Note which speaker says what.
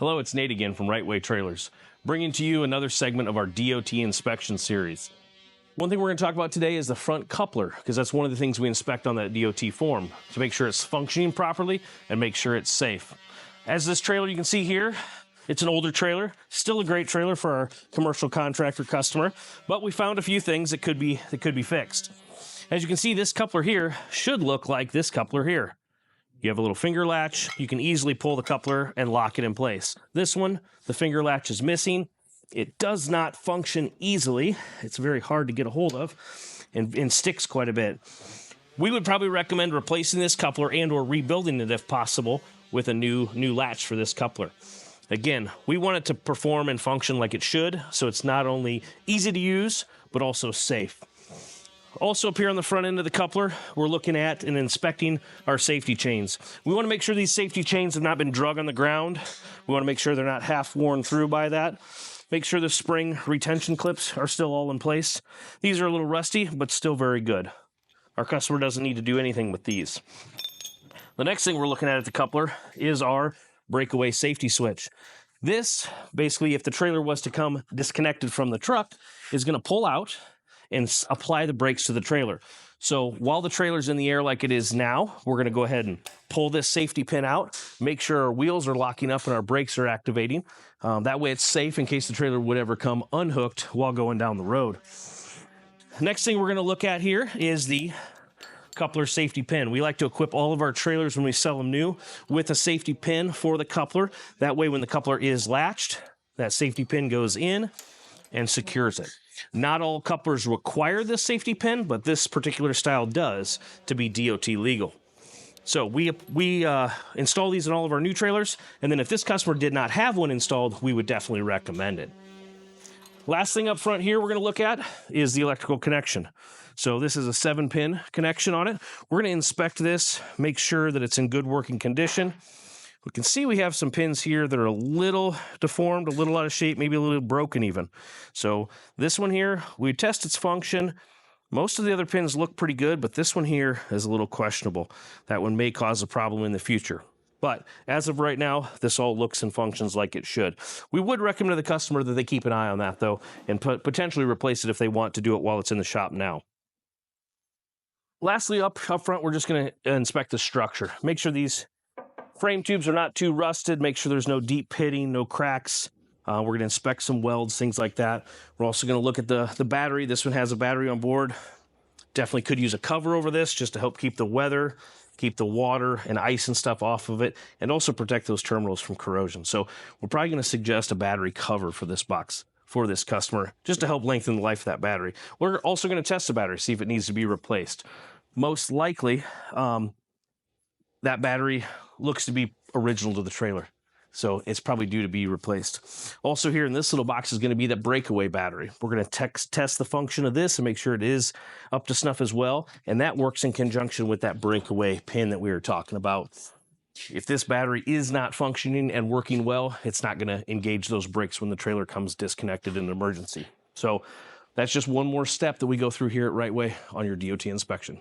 Speaker 1: Hello, it's Nate again from Wright-Way Trailers, bringing to you another segment of our DOT inspection series. One thing we're going to talk about today is the front coupler, because that's one of the things we inspect on that DOT form to make sure it's functioning properly and make sure it's safe. As this trailer you can see here, it's an older trailer, still a great trailer for our commercial contractor customer, but we found a few things that could be fixed. As you can see, this coupler here should look like this coupler here. You have a little finger latch. You can easily pull the coupler and lock it in place. This one, the finger latch is missing. It does not function easily. It's very hard to get a hold of and sticks quite a bit. We would probably recommend replacing this coupler and or rebuilding it if possible with a new latch for this coupler. Again, we want it to perform and function like it should, so it's not only easy to use, but also safe. Also up here on the front end of the coupler, we're looking at and inspecting our safety chains. We want to make sure these safety chains have not been drug on the ground. We want to make sure they're not half worn through by that. Make sure the spring retention clips are still all in place. These are a little rusty, but still very good. Our customer doesn't need to do anything with these. The next thing we're looking at the coupler is our Breakaway Safety Switch. This, basically, if the trailer was to come disconnected from the truck, is going to pull out and apply the brakes to the trailer. So while the trailer's in the air like it is now, we're going to go ahead and pull this safety pin out, make sure our wheels are locking up and our brakes are activating. That way it's safe in case the trailer would ever come unhooked while going down the road. Next thing we're going to look at here is the coupler safety pin. We like to equip all of our trailers when we sell them new with a safety pin for the coupler. That way when the coupler is latched, that safety pin goes in and secures it. Not all couplers require this safety pin, but this particular style does to be DOT legal. So we install these in all of our new trailers, and then if this customer did not have one installed, we would definitely recommend it. Last thing up front here we're going to look at is the electrical connection. So this is a 7-pin connection on it. We're going to inspect this, make sure that it's in good working condition. We can see we have some pins here that are a little deformed, a little out of shape, maybe a little broken even. So this one here, we test its function. Most of the other pins look pretty good, but this one here is a little questionable. That one may cause a problem in the future. But as of right now, this all looks and functions like it should. We would recommend to the customer that they keep an eye on that, though, and potentially replace it if they want to do it while it's in the shop now. Lastly, up front, we're just going to inspect the structure. Make sure these frame tubes are not too rusted. Make sure there's no deep pitting, no cracks. We're going to inspect some welds, things like that. We're also going to look at the battery. This one has a battery on board. Definitely could use a cover over this just to help keep the weather, keep the water and ice and stuff off of it, and also protect those terminals from corrosion. So we're probably going to suggest a battery cover for this box for this customer just to help lengthen the life of that battery. We're also going to test the battery, see if it needs to be replaced. Most likely, that battery looks to be original to the trailer, so it's probably due to be replaced. Also here in this little box is going to be that breakaway battery. We're going to test the function of this and make sure it is up to snuff as well, and that works in conjunction with that breakaway pin that we were talking about. If this battery is not functioning and working well, it's not going to engage those brakes when the trailer comes disconnected in an emergency. So that's just one more step that we go through here at Wright-Way on your DOT inspection.